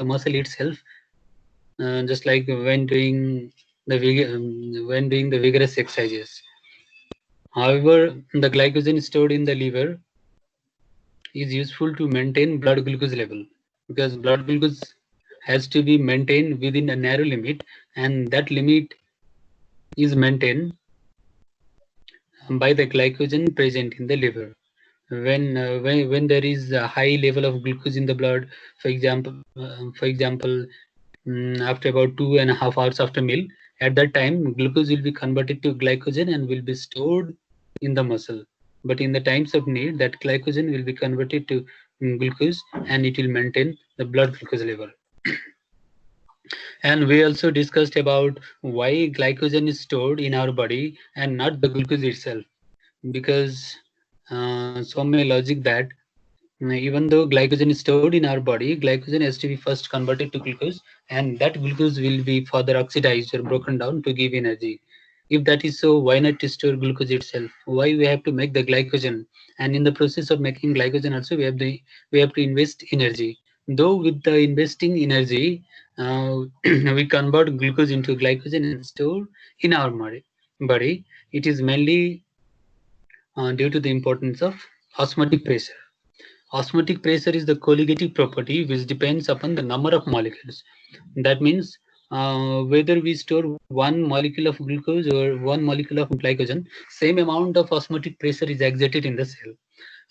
muscle itself, just like when doing the vigorous exercises. However, the glycogen stored in the liver is useful to maintain blood glucose level, because blood glucose has to be maintained within a narrow limit, and that limit is maintained by the glycogen present in the liver. When there is a high level of glucose in the blood, for example, after about 2.5 hours after meal, at that time glucose will be converted to glycogen and will be stored in the muscle. But in the times of need, that glycogen will be converted to glucose, and it will maintain the blood glucose level. And we also discussed about why glycogen is stored in our body and not the glucose itself, because some may logic that even though glycogen is stored in our body, glycogen has to be first converted to glucose, and that glucose will be further oxidized or broken down to give energy. If that is so, why not to store glucose itself? Why we have to make the glycogen? And in the process of making glycogen also, we have to invest energy. Though with the investing energy, we convert glucose into glycogen and store in our body. It is mainly due to the importance of osmotic pressure. Osmotic pressure is the colligative property which depends upon the number of molecules. That means whether we store one molecule of glucose or one molecule of glycogen, same amount of osmotic pressure is exerted in the cell.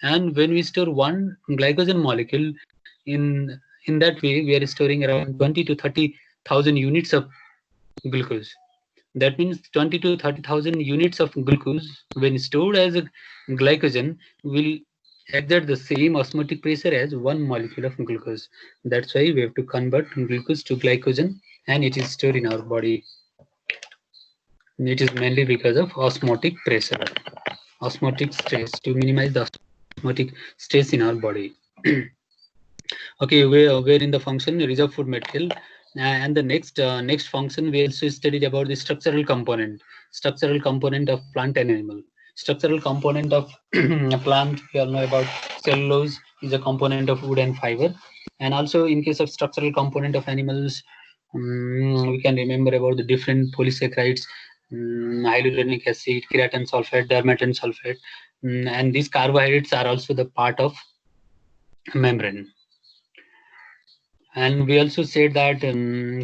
And when we store one glycogen molecule, in that way we are storing around 20 to 30,000 units of glucose. That means 20 to 30,000 units of glucose, when stored as a glycogen, will exert the same osmotic pressure as one molecule of glucose. That's why we have to convert glucose to glycogen, and it is stored in our body. It is mainly because of osmotic pressure, osmotic stress, to minimize the osmotic stress in our body. Okay, we're in the function reserve food material, and the next function we also studied about the structural component of plant and animal. Structural component of a plant, we all know about cellulose is a component of wood and fiber, and also in case of structural component of animals, we can remember about the different polysaccharides, hyaluronic acid, keratin sulfate, dermatan sulfate, and these carbohydrates are also the part of membrane. And we also said that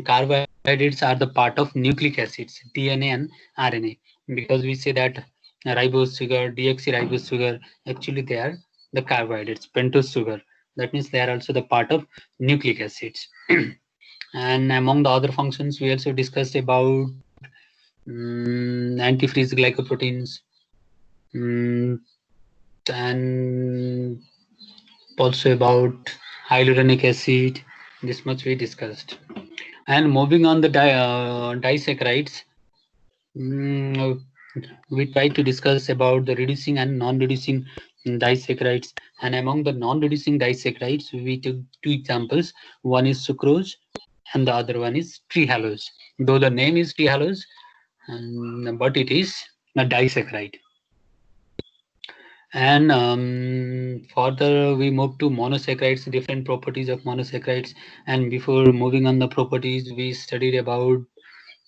carbohydrates are the part of nucleic acids, DNA and RNA, because we say that ribose sugar, deoxyribose sugar, actually they are the carbohydrates, pentose sugar. That means they are also the part of nucleic acids. And among the other functions, we also discussed about antifreeze glycoproteins, um, and also about hyaluronic acid. This much we discussed. And moving on the disaccharides, mm, we try to discuss about the reducing and non-reducing disaccharides. And among the non-reducing disaccharides, we took two examples. One is sucrose, and the other one is trehalose. Though the name is trehalose, but it is a disaccharide. And further, we move to monosaccharides, different properties of monosaccharides. And before moving on the properties, we studied about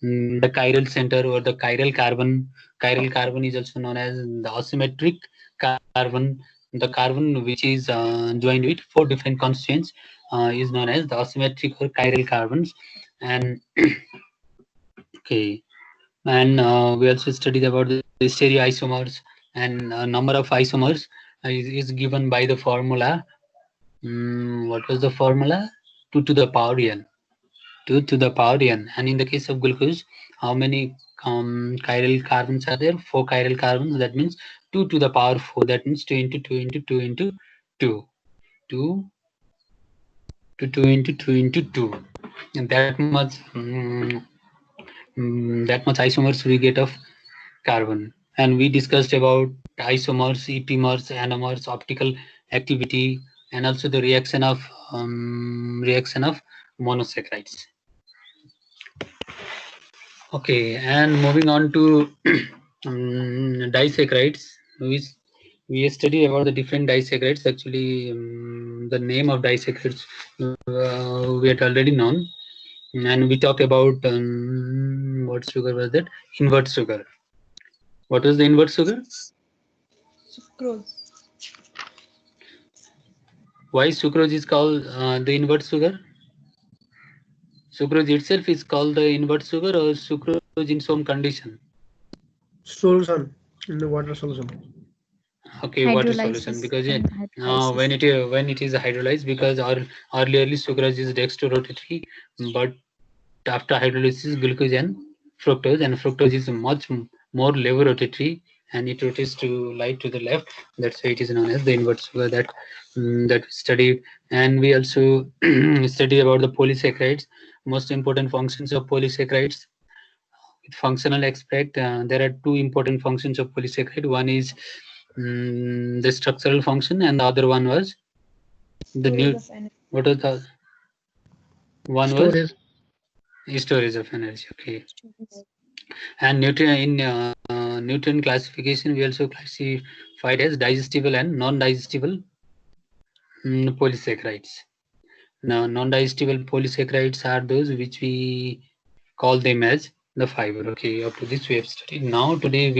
the chiral center or the chiral carbon. Chiral carbon is also known as the asymmetric carbon. The carbon which is joined with four different constituents is known as the asymmetric or chiral carbons. And okay, and we also studied about the stereoisomers, and number of isomers is given by the formula. What was the formula? 2 to the power n. 2 to the power n. And in the case of glucose, how many chiral carbons are there? 4 chiral carbons. That means 2 to the power 4. That means 2 into 2 into 2 into 2. 2 to 2 into 2 into 2. And that much isomers we get of carbon. And we discussed about isomers, epimers, anomers, optical activity, and also the reaction of monosaccharides. Okay, and moving on to disaccharides, we study about the different disaccharides. Actually, the name of disaccharides we had already known, and we talked about what sugar was that? Invert sugar. What was the invert sugar? Sucrose. Why sucrose is called the invert sugar? Sucrose itself is called the invert sugar, or sucrose in some condition? Solution in the water solution. Okay, water solution, Hydrolysis because and when hydrolysis. it is hydrolyzed, because earlierly sucrose is dextrorotatory, but after hydrolysis, glucose and fructose is much more levorotatory, and it rotates to light to the left. That's why it is known as the invert sugar that that we studied. And we also study about the polysaccharides, most important functions of polysaccharides. With functional aspect, there are two important functions of polysaccharide. One is the structural function, and the other one was the Storage new. of energy. What was the one was? Storage. Storage of energy. Okay. And nutrient classification, we also classified as digestible and non-digestible polysaccharides. Now, non-digestible polysaccharides are those which we call them as the fiber. Okay, up to this we have studied. Now today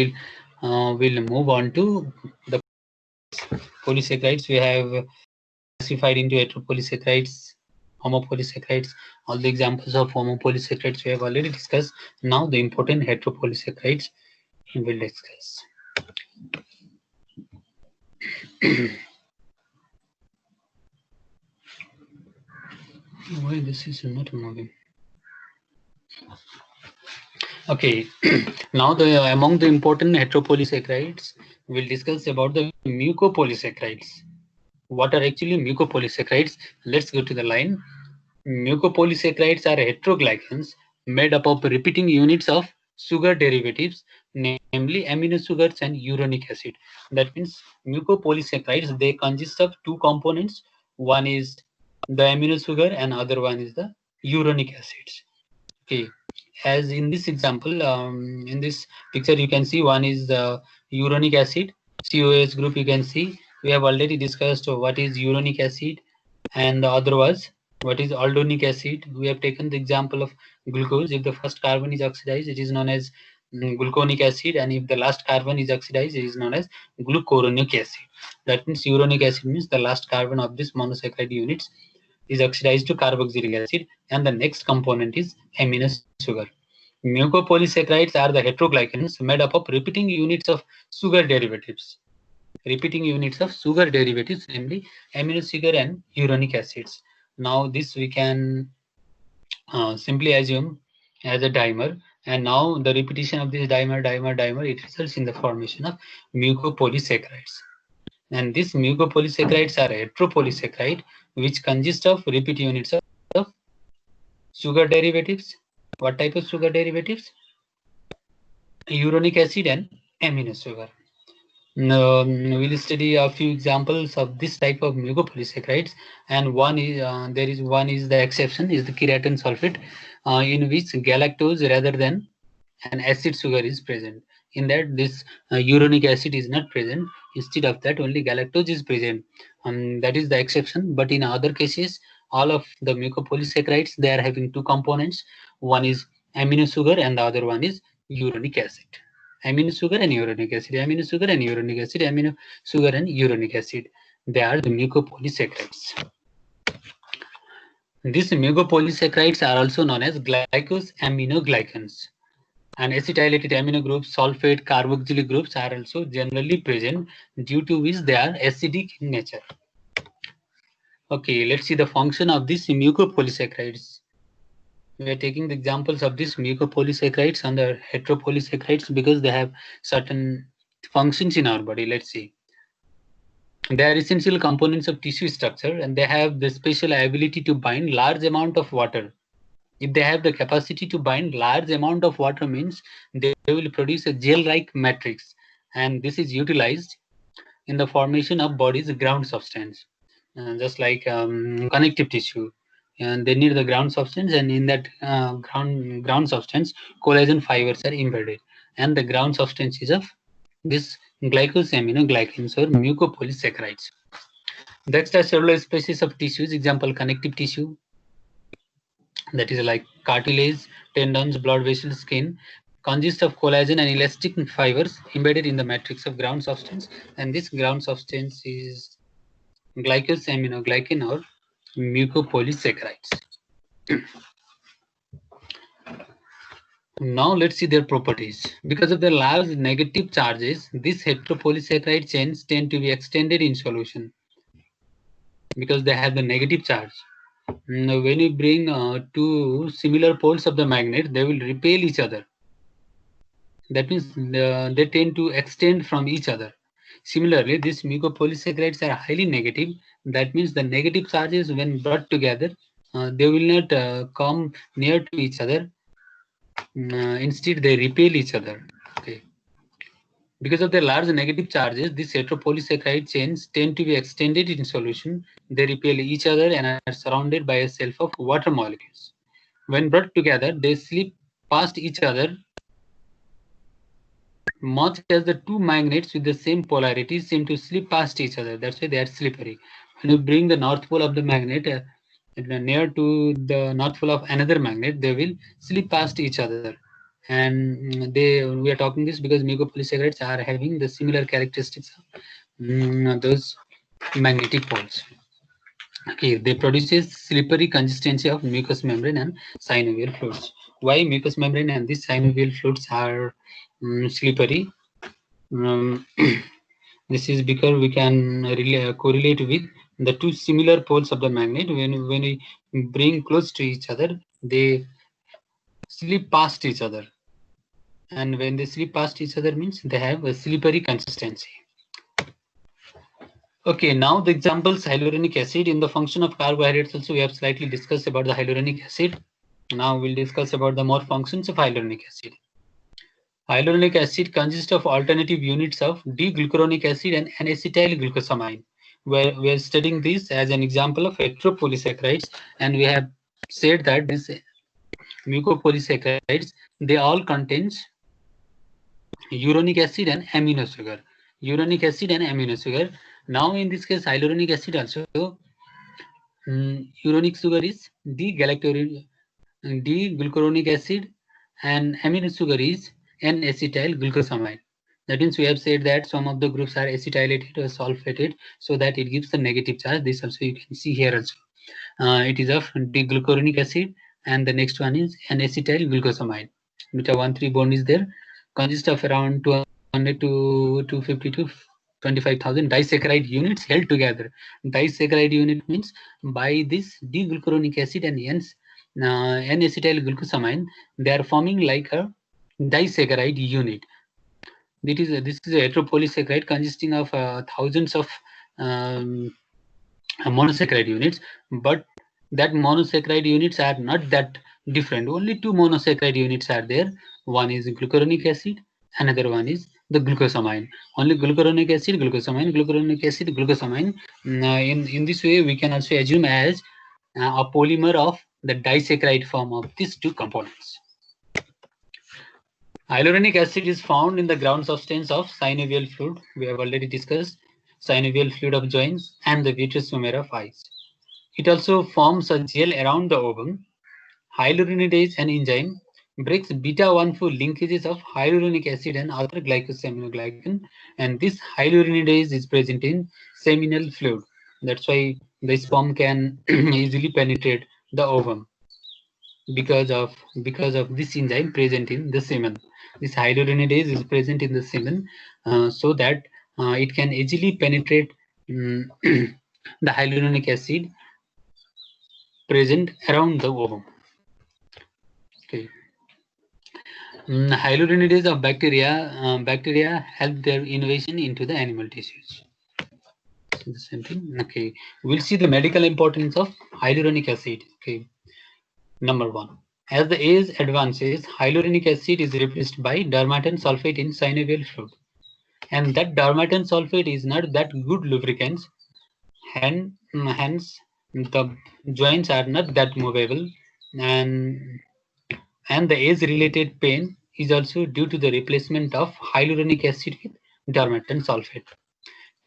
we'll move on to the polysaccharides. We have classified into heteropolysaccharides, homopolysaccharides. All the examples of homopolysaccharides we have already discussed. Now the important heteropolysaccharides we will discuss. Why this is not moving? Okay, now among the important heteropolysaccharides, we'll discuss about the mucopolysaccharides. What are actually mucopolysaccharides? Let's go to the line. Mucopolysaccharides are heteroglycans made up of repeating units of sugar derivatives, namely amino sugars and uronic acid. That means mucopolysaccharides, they consist of two components. One is the amino sugar and other one is the uronic acids. Okay, as in this example, in this picture, you can see one is the uronic acid, COS group. You can see we have already discussed what is uronic acid, and the other was what is aldonic acid. We have taken the example of glucose. If the first carbon is oxidized, it is known as gluconic acid, and if the last carbon is oxidized, it is known as glucuronic acid. That means uronic acid means the last carbon of this monosaccharide units is oxidized to carboxylic acid, and the next component is amino sugar. Mucopolysaccharides are the heteroglycans made up of repeating units of sugar derivatives. Repeating units of sugar derivatives, namely amino sugar and uronic acids. Now this we can simply assume as a dimer, and now the repetition of this dimer, it results in the formation of mucopolysaccharides. And these mucopolysaccharides are heteropolysaccharide, which consist of repeat units of sugar derivatives. What type of sugar derivatives? Uronic acid and amino sugar. Now, we'll study a few examples of this type of mucopolysaccharides, and one is the exception is the keratin sulfate, in which galactose rather than an acid sugar is present. In that, this uronic acid is not present. Instead of that, only galactose is present. That is the exception. But in other cases, all of the mucopolysaccharides, they are having two components. One is amino sugar and the other one is uronic acid. Amino sugar and uronic acid, amino sugar and uronic acid, amino sugar and uronic acid. They are the mucopolysaccharides. These mucopolysaccharides are also known as glycosaminoglycans. And acetylated amino groups, sulfate, carboxylic groups are also generally present, due to which they are acidic in nature. Okay, let's see the function of these mucopolysaccharides. We are taking the examples of these mucopolysaccharides and the heteropolysaccharides because they have certain functions in our body. Let's see. They are essential components of tissue structure, and they have the special ability to bind large amount of water. If they have the capacity to bind large amount of water, means they will produce a gel-like matrix, and this is utilized in the formation of body's ground substance, just like connective tissue. And they need the ground substance, and in that ground substance, collagen fibers are embedded, and the ground substance is of this glycosaminoglycans or mucopolysaccharides. The extracellular species of tissues, example connective tissue, that is like cartilage, tendons, blood vessels, skin, consists of collagen and elastic fibers embedded in the matrix of ground substance, and this ground substance is glycosaminoglycan or mucopolysaccharides. Now let's see their properties. Because of their large negative charges, these heteropolysaccharide chains tend to be extended in solution because they have the negative charge. When you bring two similar poles of the magnet, they will repel each other. That means they tend to extend from each other. Similarly, these mucopolysaccharides are highly negative. That means the negative charges, when brought together, they will not come near to each other. Instead, they repel each other. Okay. Because of their large negative charges, these heteropolysaccharide chains tend to be extended in solution. They repel each other and are surrounded by a shelf of water molecules. When brought together, they slip past each other, much as the two magnets with the same polarity seem to slip past each other. That's why they are slippery. When you bring the north pole of the magnet near to the north pole of another magnet, they will slip past each other. And we are talking this because mucopolysaccharides are having the similar characteristics of those magnetic poles. Okay, they produces slippery consistency of mucous membrane and synovial fluids. Why mucous membrane and these synovial fluids are slippery? This is because we can really correlate with the two similar poles of the magnet. When we bring close to each other, they slip past each other. And when they slip past each other means they have a slippery consistency. Okay, now the examples hyaluronic acid. In the function of carbohydrates also we have slightly discussed about the hyaluronic acid. Now we'll discuss about the more functions of hyaluronic acid. Hyaluronic acid consists of alternative units of D-glucuronic acid and N-acetyl glucosamine. We are studying this as an example of heteropolysaccharides, and we have said that these mucopolysaccharides, they all contains uronic acid and amino sugar. Uronic acid and amino sugar. Now in this case, hyaluronic acid also, uronic sugar is D-glucuronic acid, and amino sugar is N-acetyl glucosamine. That means we have said that some of the groups are acetylated or sulfated, so that it gives the negative charge. This also you can see here also. It is of D-glucuronic acid, and the next one is N-acetyl glucosamine. Beta 1,3 bond is there, consists of around 200 to 250 to 25,000 disaccharide units held together. Disaccharide unit means by this D-glucuronic acid and N-acetyl glucosamine, they are forming like a disaccharide unit. This is a heteropolysaccharide consisting of thousands of monosaccharide units, but that monosaccharide units are not that different. Only two monosaccharide units are there. One is glucuronic acid, another one is the glucosamine. Only glucuronic acid, glucosamine, glucuronic acid, glucosamine. In this way, we can also assume as a polymer of the disaccharide form of these two components. Hyaluronic acid is found in the ground substance of synovial fluid. We have already discussed synovial fluid of joints and the vitreous humera of eyes. It also forms a gel around the ovum. Hyaluronidase, an enzyme, breaks beta-1,4 linkages of hyaluronic acid and other glycosaminoglycan, and this hyaluronidase is present in seminal fluid. That's why the sperm can easily penetrate the ovum because of this enzyme present in the semen. This hyaluronidase is present in the semen, so that it can easily penetrate the hyaluronic acid present around the ovum. Okay. Hyaluronidase of bacteria help their innovation into the animal tissues. The same thing. Okay, we'll see the medical importance of hyaluronic acid. Okay, number one, as the age advances, hyaluronic acid is replaced by dermatan sulfate in synovial fluid, and that dermatan sulfate is not that good lubricant, hence the joints are not that movable, and the age-related pain is also due to the replacement of hyaluronic acid with dermatan sulfate.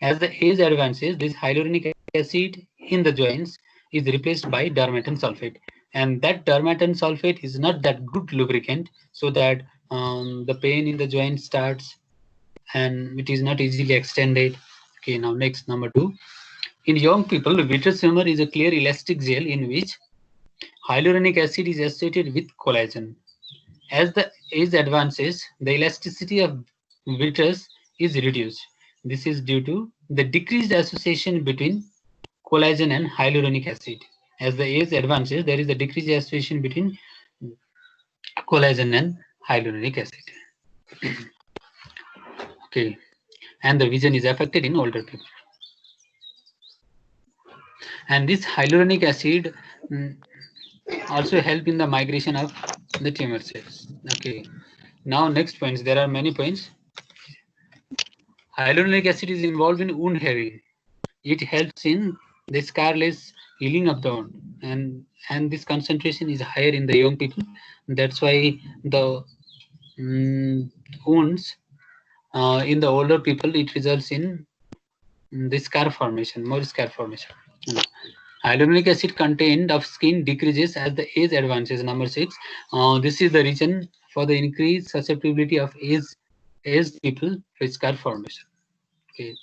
As the age advances, this hyaluronic acid in the joints is replaced by dermatan sulfate, and that dermatan sulfate is not that good lubricant, so that the pain in the joint starts and it is not easily extended. Okay, now next, number 2. In young people, vitreous humor is a clear elastic gel in which hyaluronic acid is associated with collagen. As the age advances, the elasticity of vitreous is reduced. This is due to the decreased association between collagen and hyaluronic acid. As the age advances, there is a decreased association between collagen and hyaluronic acid. Okay, and the vision is affected in older people. And this hyaluronic acid also help in the migration of the tumor cells. Okay, now next points. There are many points. Hyaluronic acid is involved in wound healing. It helps in the scarless healing of the wound, and this concentration is higher in the young people. That's why the wounds in the older people, it results in the scar formation, more scar formation. Hyaluronic acid content of skin decreases as the age advances. Number 6. This is the reason for the increased susceptibility of aged people to scar formation. Okay.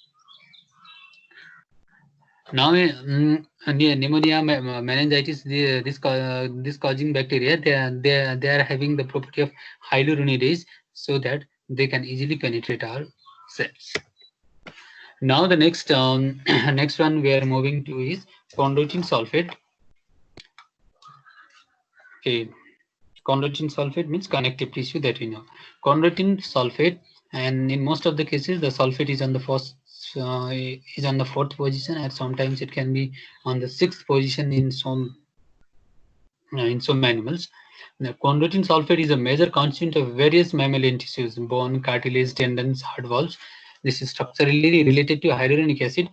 Now, pneumonia, meningitis, this causing bacteria, they are having the property of hyaluronidase, so that they can easily penetrate our cells. Now the next next one we are moving to is chondroitin sulfate. Okay, chondroitin sulfate means connective tissue, that we know. Chondroitin sulfate, and in most of the cases, the sulfate is on the first is on the 4th position, and sometimes it can be on the 6th position in some animals. The chondroitin sulfate is a major constituent of various mammalian tissues: bone, cartilage, tendons, heart valves. This is structurally related to hyaluronic acid.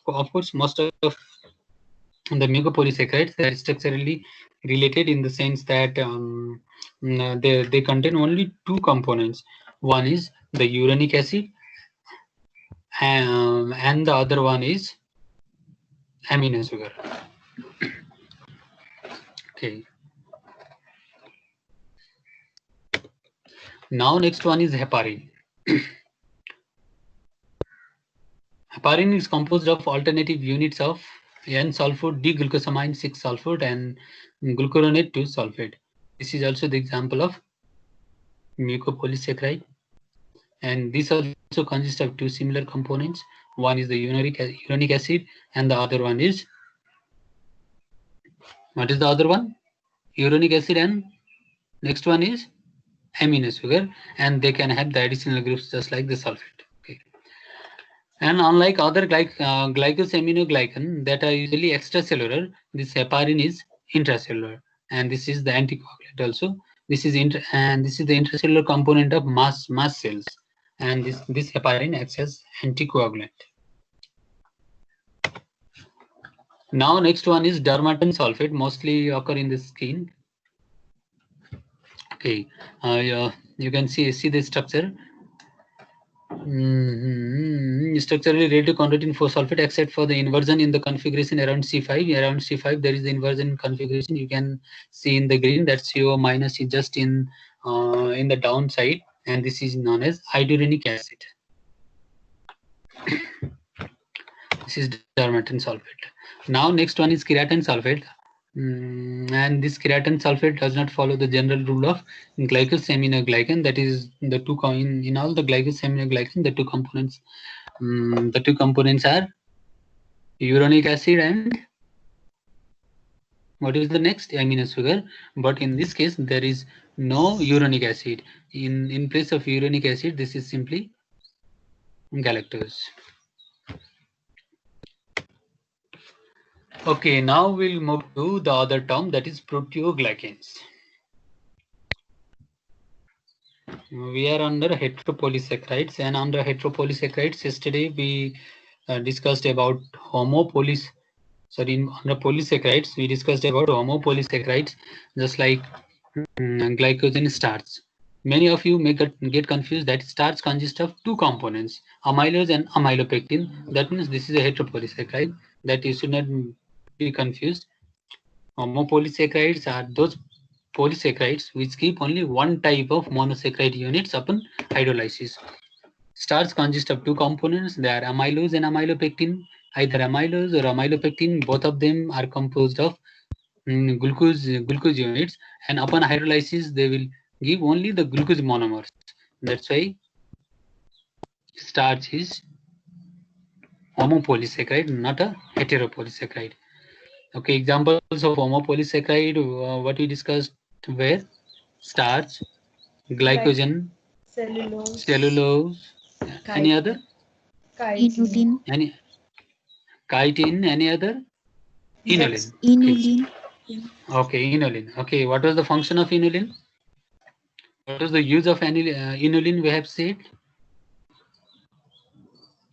Of course, most of the mucopolysaccharides, they are structurally related in the sense that they contain only 2 components. One is the uronic acid, and the other one is amino sugar. Okay. Now next one is heparin. Heparin is composed of alternative units of N-sulfur, D-glucosamine 6-sulfate, and glucuronate 2-sulfate. This is also the example of mucopolysaccharide, and this also consists of 2 similar components. One is the uronic acid, and the other one is, what is the other one? Uronic acid, and next one is amino sugar, and they can have the additional groups just like the sulfate. Okay. And unlike other glycosaminoglycan that are usually extracellular, this heparin is intracellular, and this is the anticoagulant also. This is the intracellular component of mast cells, and this heparin acts as anticoagulant. Now next one is dermatan sulfate, mostly occur in the skin. Okay, you can see the structure. Structurally related to chondroitin 4-sulfate, except for the inversion in the configuration around C5. Around C5, there is the inversion in configuration. You can see in the green that CO- is just in the downside, and this is known as iduronic acid. This is dermatan sulfate. Now next one is keratan sulfate. And this keratan sulfate does not follow the general rule of glycosaminoglycan. That is, the two in all the glycosaminoglycan, the 2 components. The 2 components are uronic acid and what is the next? Amino sugar. But in this case, there is no uronic acid. In place of uronic acid, this is simply galactose. Okay, now we'll move to the other term, that is proteoglycans. We are under heteropolysaccharides, and under heteropolysaccharides, yesterday we discussed about under polysaccharides, we discussed about homopolysaccharides, just like glycogen starch. Many of you may get confused that starch consists of 2 components, amylose and amylopectin. That means this is a heteropolysaccharide. that you should not be confused. Homopolysaccharides are those polysaccharides which keep only one type of monosaccharide units upon hydrolysis. Starch consists of two components. They are amylose and amylopectin. Either amylose or amylopectin, both of them are composed of glucose units, and upon hydrolysis they will give only the glucose monomers. That's why starch is homopolysaccharide, not a heteropolysaccharide. Okay, examples of homopolysaccharide, what we discussed were starch, glycogen, cellulose, any other? Chitin. Any chitin, any other? Inulin. Inulin. Okay, inulin. Okay, what was the function of inulin? What was the use of inulin? We have said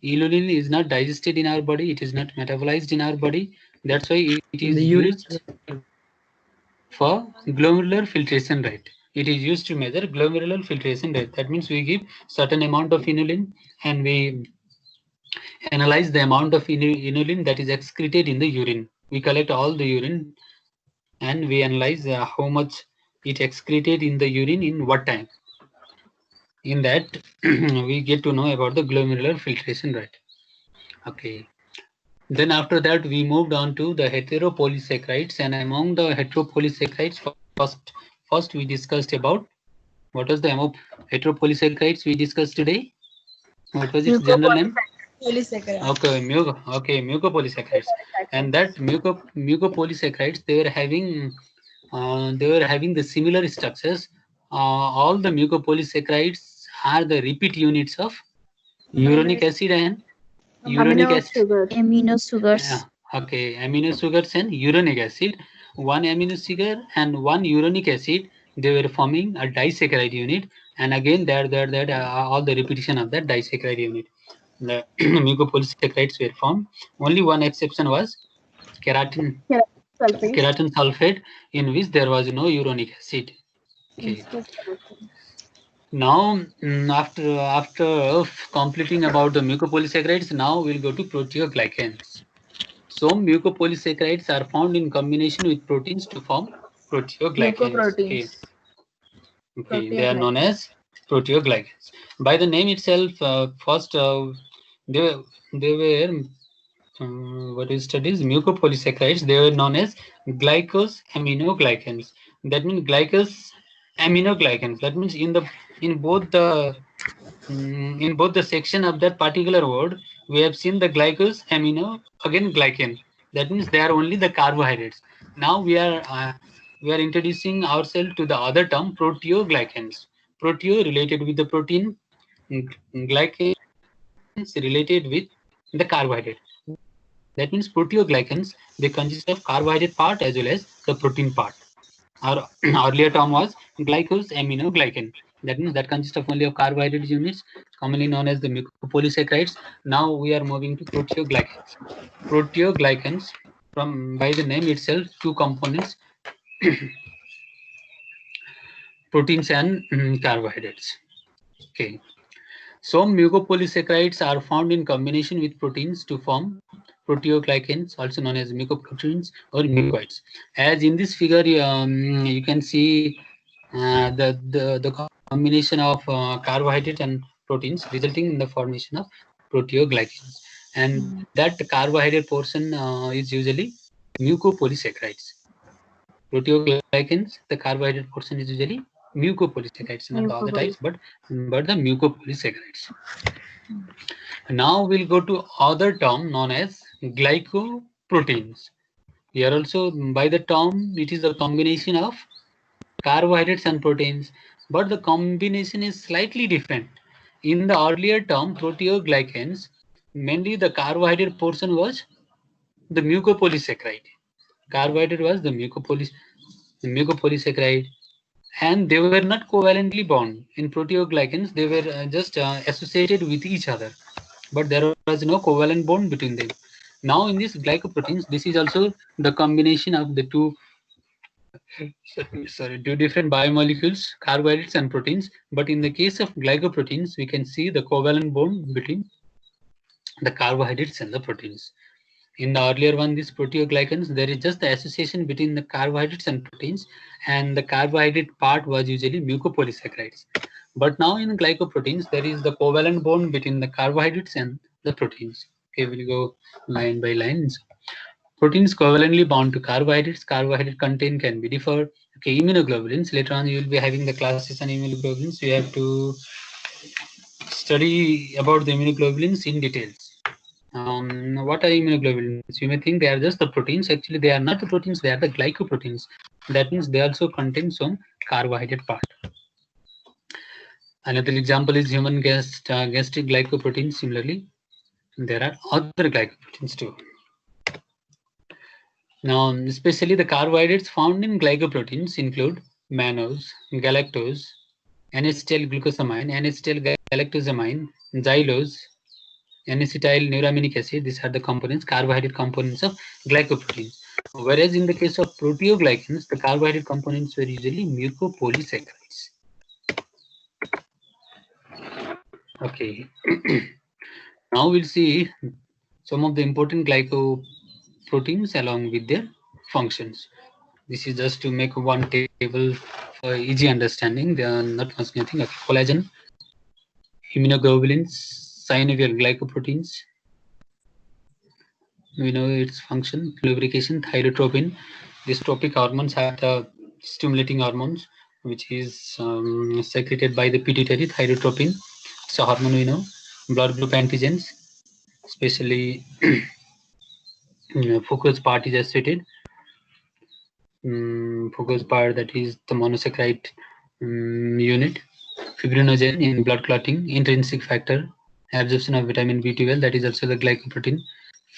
inulin is not digested in our body. It is not metabolized in our body. That's why it is used for glomerular filtration rate. It is used to measure glomerular filtration rate. That means we give certain amount of inulin and we analyze the amount of inulin that is excreted in the urine. We collect all the urine and we analyze how much it excreted in the urine in what time. In that, we get to know about the glomerular filtration rate. Okay. Then after that, we moved on to the heteropolysaccharides, and among the heteropolysaccharides, first we discussed about what was the heteropolysaccharides we discussed today. What was its general name? Okay, mucopolysaccharides, and that mucopolysaccharides they were having the similar structures. All the mucopolysaccharides are the repeat units of uronic acid and Amino sugars. Okay, amino sugars and uronic acid. One amino sugar and one uronic acid, they were forming a disaccharide unit, and again there all the repetition of that disaccharide unit. The mucopolysaccharides were formed. Only one exception was keratin sulfate, in which there was no uronic acid. Okay. Now, after completing about the mucopolysaccharides, now we'll go to proteoglycans. Some mucopolysaccharides are found in combination with proteins to form proteoglycans. Okay, they are known as proteoglycans. By the name itself, first they were what is studies mucopolysaccharides. They were known as glycosaminoglycans. That means glycosaminoglycans. That means in both the section of that particular word, we have seen the glycosamino again glycan. That means they are only the carbohydrates. Now we are introducing ourselves to the other term proteoglycans. Proteo related with the protein, glycans related with the carbohydrate. That means proteoglycans, they consist of carbohydrate part as well as the protein part. Our earlier term was glycosaminoglycan. That means that consists of only of carbohydrate units, commonly known as the mucopolysaccharides. Now we are moving to proteoglycans. Proteoglycans, from by the name itself, two components, proteins and carbohydrates. Okay. Some mucopolysaccharides are found in combination with proteins to form proteoglycans, also known as mucoproteins or mucoids. As in this figure, you can see the combination of carbohydrate and proteins resulting in the formation of proteoglycans. And that carbohydrate portion is usually mucopolysaccharides. Proteoglycans, the carbohydrate portion is usually mucopolysaccharides, not all the types, but the mucopolysaccharides. Now we'll go to other term known as glycoproteins. Here also by the term it is a combination of carbohydrates and proteins, but the combination is slightly different. In the earlier term proteoglycans, mainly the carbohydrate portion was the mucopolysaccharide. Carbohydrate was the mucopolysaccharide, and they were not covalently bound. In proteoglycans, they were just associated with each other, but there was no covalent bond between them. Now in these glycoproteins, this is also the combination of the two different biomolecules, carbohydrates and proteins. But in the case of glycoproteins, we can see the covalent bond between the carbohydrates and the proteins. In the earlier one, these proteoglycans, there is just the association between the carbohydrates and proteins, and the carbohydrate part was usually mucopolysaccharides. But now in glycoproteins, there is the covalent bond between the carbohydrates and the proteins. Okay, we'll go line by line. Proteins covalently bound to carbohydrates. Carbohydrate content can be differ. Okay, immunoglobulins. Later on, you will be having the classes on immunoglobulins. You have to study about the immunoglobulins in details. What are immunoglobulins? You may think they are just the proteins. Actually, they are not the proteins. They are the glycoproteins. That means they also contain some carbohydrate part. Another example is human gastric glycoproteins. Similarly, there are other glycoproteins too. Now, especially the carbohydrates found in glycoproteins include mannose, galactose, N-acetyl-glucosamine, N-acetyl-galactosamine, xylose, N-acetyl-neuraminic acid. These are the components, carbohydrate components of glycoproteins. Whereas in the case of proteoglycans, the carbohydrate components were usually mucopolysaccharides. Okay. Now we'll see some of the important glycoproteins along with their functions. This is just to make one table for easy understanding. They are not much nothing. Okay. Collagen, immunoglobulins, synovial glycoproteins. We know its function, lubrication, thyrotropin. These tropic hormones have the stimulating hormones, which is secreted by the pituitary. Thyrotropin, it's a hormone we know. Blood group antigens, especially Foucault's part is associated. Foucault's part, that is the monosaccharide unit. Fibrinogen in blood clotting, intrinsic factor, absorption of vitamin B12, that is also the glycoprotein.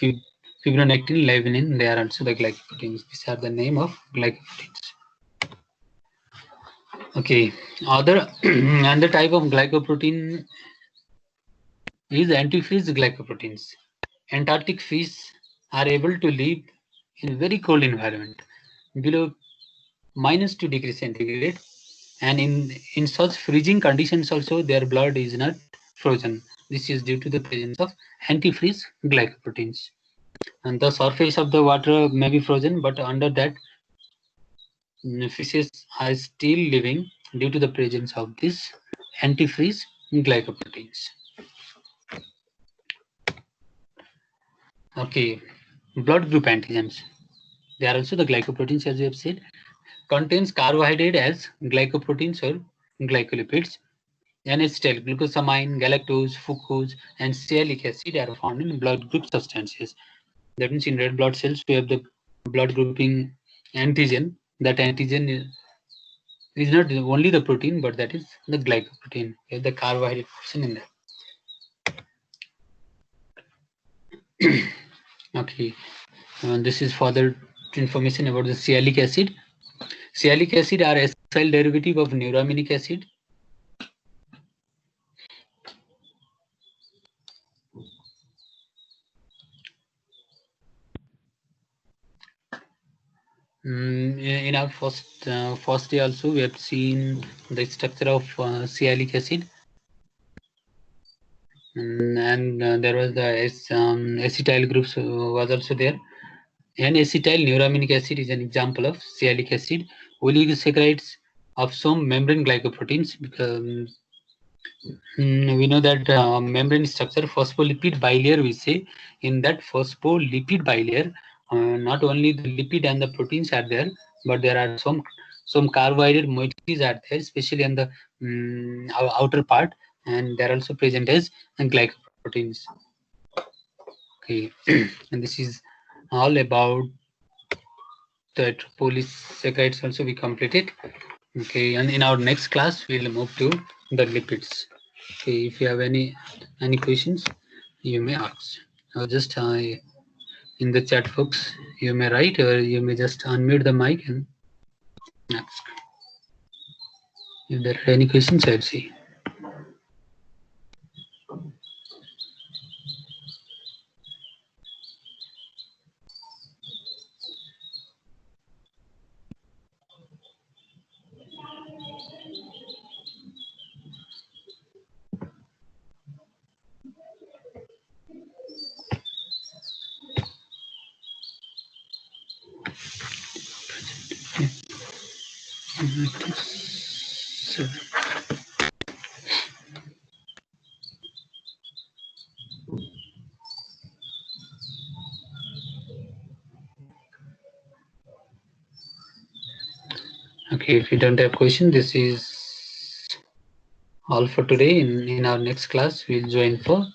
Fibronectin, lavinin, they are also the glycoproteins. These are the name of glycoproteins. Okay, other another type of glycoprotein is antifreeze glycoproteins. Antarctic fish are able to live in very cold environment below -2 degrees centigrade, and in such freezing conditions also their blood is not frozen. This is due to the presence of antifreeze glycoproteins. And the surface of the water may be frozen, but under that fishes are still living due to the presence of these antifreeze glycoproteins. Okay, blood group antigens. They are also the glycoproteins, as we have said. Contains carbohydrate as glycoproteins or glycolipids. N-acetyl, glucosamine, galactose, fructose, and sialic acid are found in blood group substances. That means in red blood cells, we have the blood grouping antigen. That antigen is not only the protein, but that is the glycoprotein. We have the carbohydrate portion in there. Okay, this is further information about the sialic acid. Sialic acid are acyl derivative of neuraminic acid. In our first day also, we have seen the structure of sialic acid, and there was the acetyl groups was also there. N-acetyl neuraminic acid is an example of sialic acid. Oligosaccharides of some membrane glycoproteins, because we know that membrane structure, phospholipid bilayer, we say. In that phospholipid bilayer, not only the lipid and the proteins are there, but there are some carbohydrate moieties are there, especially on the outer part, and they are also present as glycoproteins. Okay, and this is all about the polysaccharides. Also we completed. Okay, and in our next class we'll move to the lipids. Okay, if you have any questions, you may ask, or just in the chat box you may write, or you may just unmute the mic and ask. If there are any questions, I'll see. Okay, if you don't have question, this is all for today. In our next class, we'll join for